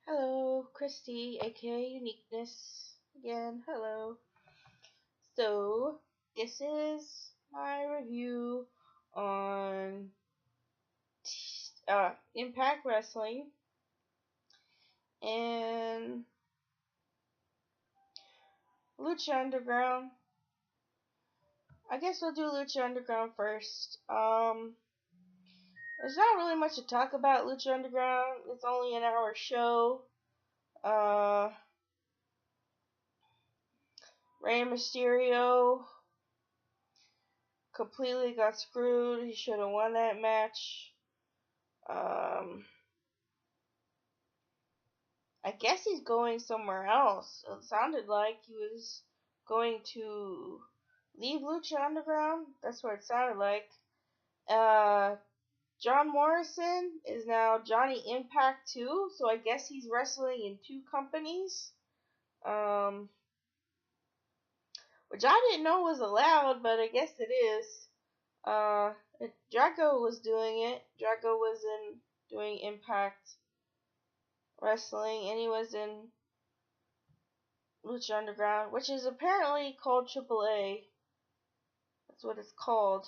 Hello, Christy, aka Uniqueness. Again, hello. So, this is my review on Impact Wrestling and Lucha Underground. I guess we'll do Lucha Underground first. There's not really much to talk about Lucha Underground. It's only an hour show. Rey Mysterio completely got screwed. He should have won that match. I guess he's going somewhere else. It sounded like he was going to leave Lucha Underground. That's what it sounded like. John Morrison is now Johnny Impact too, so I guess he's wrestling in two companies. Which I didn't know was allowed, but I guess it is. Drago was doing it. Drago was doing Impact Wrestling, and he was in Lucha Underground, which is apparently called AAA. That's what it's called.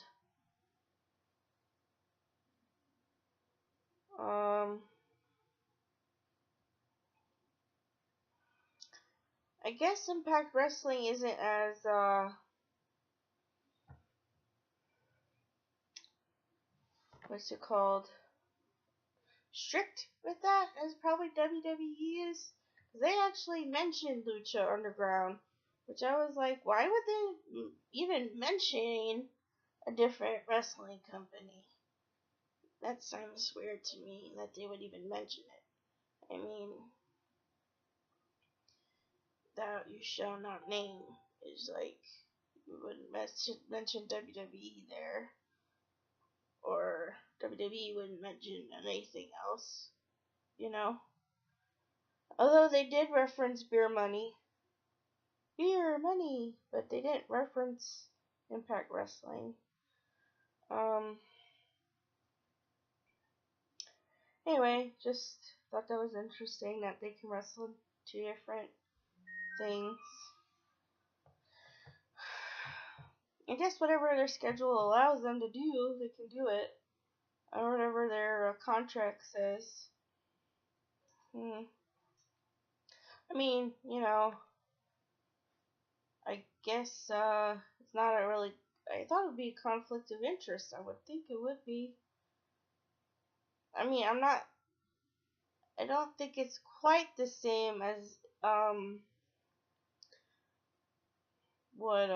I guess Impact Wrestling isn't as what's it called? Strict with that as probably WWE is. They actually mentioned Lucha Underground, which I was like, why would they even mention a different wrestling company? That sounds weird to me that they would even mention it. I mean, thou you shall not name is like, you wouldn't mention WWE there, or WWE wouldn't mention anything else, you know? Although they did reference beer money, but they didn't reference Impact Wrestling. Anyway, just thought that was interesting that they can wrestle in two different things. I guess whatever their schedule allows them to do, they can do it. Or whatever their contract says. I mean, I guess it's not a really. I thought it would be a conflict of interest. I would think it would be. I mean, I don't think it's quite the same as what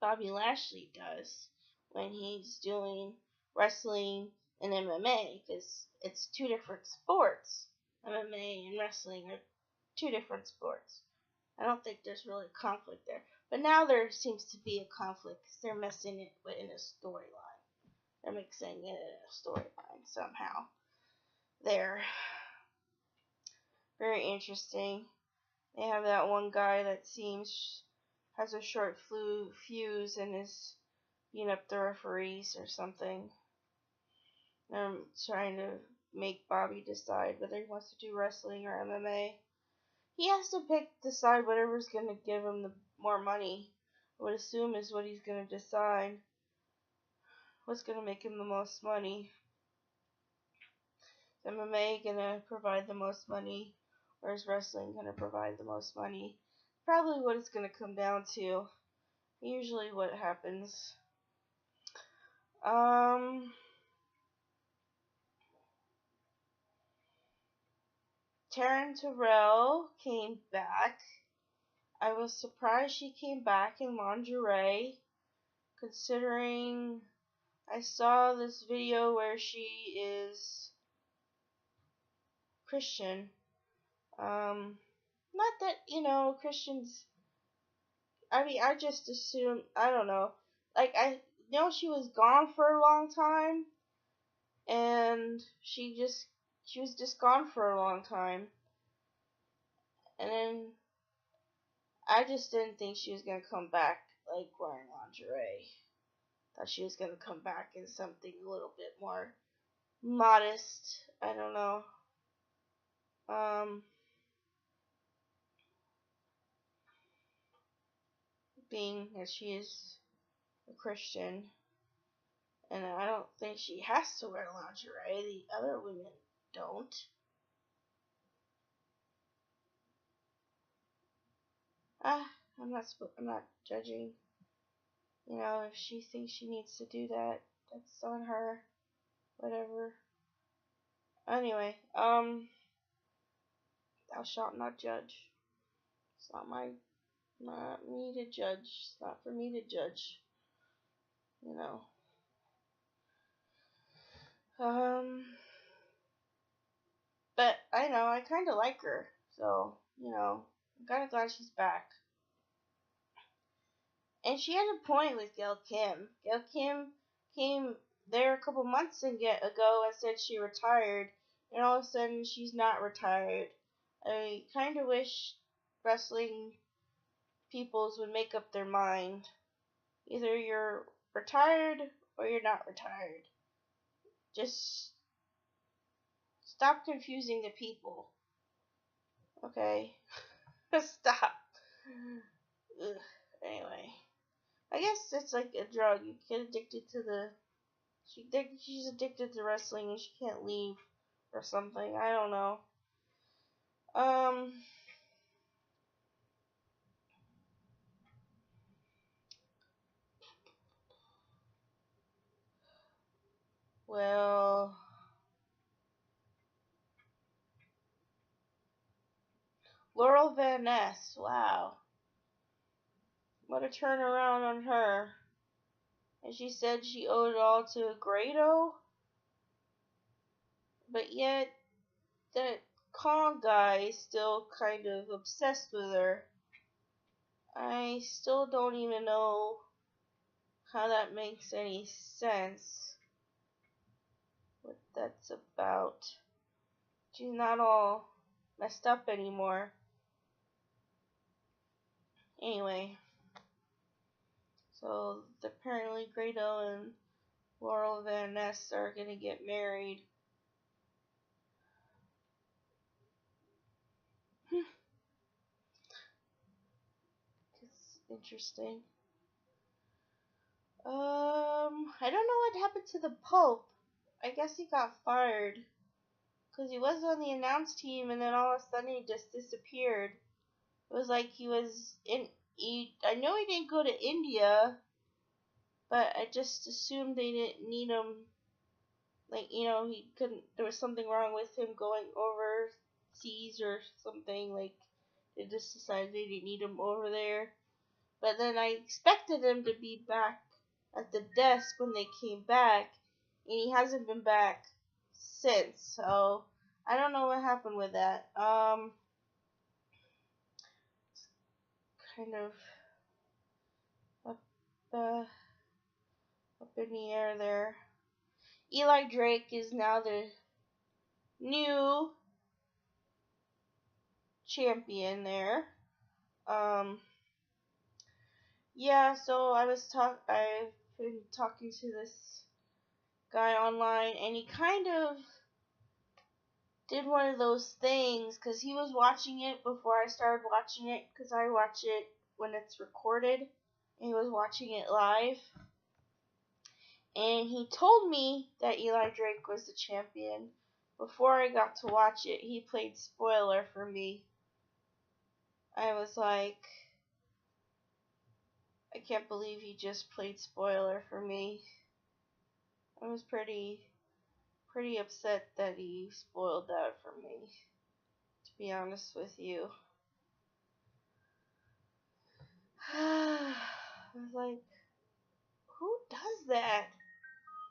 Bobby Lashley does when he's doing wrestling and MMA, because it's two different sports. MMA and wrestling are two different sports. I don't think there's really a conflict there. But now there seems to be a conflict because they're messing it in a storyline. They're mixing it in a storyline somehow. They're very interesting. They have that one guy that seems has a short fuse and is beating up the referees or something. They're trying to make Bobby decide whether he wants to do wrestling or MMA. He has to decide whatever's going to give him the more money. I would assume is what he's going to decide. What's going to make him the most money. Is MMA going to provide the most money, or is wrestling going to provide the most money? Probably what it's going to come down to. Usually what happens. Taryn Terrell came back. I was surprised she came back in lingerie, considering I saw this video where she is Christian. Not that, Christians, I mean, I just assume, I don't know. Like, I know she was gone for a long time, and she was just gone for a long time. And then I just didn't think she was gonna come back like wearing lingerie. Thought she was gonna come back in something a little bit more modest. I don't know. being that she is a Christian, and I don't think she has to wear lingerie. The other women don't. I'm not judging. You know, if she thinks she needs to do that, that's on her. Whatever. Anyway, thou shalt not judge. It's not me to judge. It's not for me to judge. You know. But I know, I kinda like her. So, you know, I'm kinda glad she's back. And she had a point with Gail Kim. Gail Kim came there a couple months ago and said she retired, and all of a sudden she's not retired. I kind of wish wrestling peoples would make up their mind. Either you're retired or you're not retired. Just stop confusing the people. Okay? Stop. Ugh. Anyway. I guess it's like a drug. You get addicted to she's addicted to wrestling and she can't leave or something. I don't know. Well, Laurel Van Ness. Wow. What a turnaround on her. And she said she owed it all to Grado. But yet, that Kong guy is still kind of obsessed with her. I still don't even know how that makes any sense. What that's about. She's not all messed up anymore. Anyway. So, apparently Grado and Laurel Van Ness are gonna get married. It's interesting. I don't know what happened to the Pope. I guess he got fired. Because he was on the announce team and then all of a sudden he just disappeared. It was like he was I know he didn't go to India, but I just assumed they didn't need him. Like, you know, there was something wrong with him going overseas or something. Like, they just decided they didn't need him over there. But then I expected him to be back at the desk when they came back, and he hasn't been back since. So I don't know what happened with that. Kind of up, up in the air there. Eli Drake is now the new champion there. Yeah, so I've been talking to this guy online, and he kind of did one of those things, because he was watching it before I started watching it, because I watch it when it's recorded, and he was watching it live, and he told me that Eli Drake was the champion. Before I got to watch it, he played spoiler for me. I was like, I can't believe he just played spoiler for me. I was pretty upset that he spoiled that for me, to be honest with you. I was like, who does that?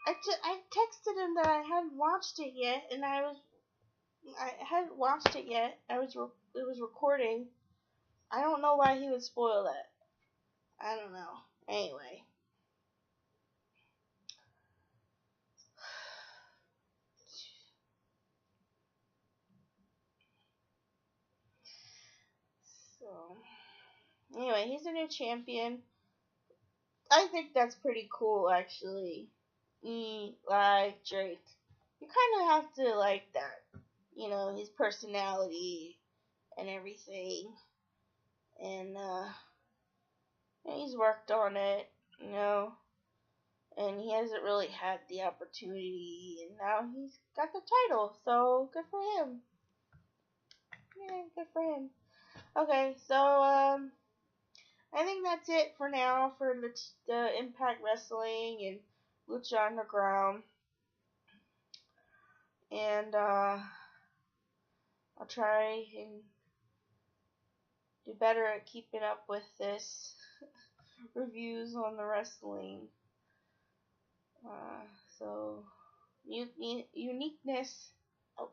I texted him that I hadn't watched it yet, and I hadn't watched it yet. It was recording. I don't know why he would spoil that. I don't know. Anyway. So, anyway, he's a new champion. I think that's pretty cool, actually. Eli Drake. You kind of have to like that. his personality and everything. And he's worked on it, and he hasn't really had the opportunity, and now he's got the title, so good for him. Yeah, good for him. Okay, so I think that's it for now for the Impact Wrestling and Lucha Underground. And I'll try and do better at keeping up with this reviews on the wrestling. So, Uniqueness out.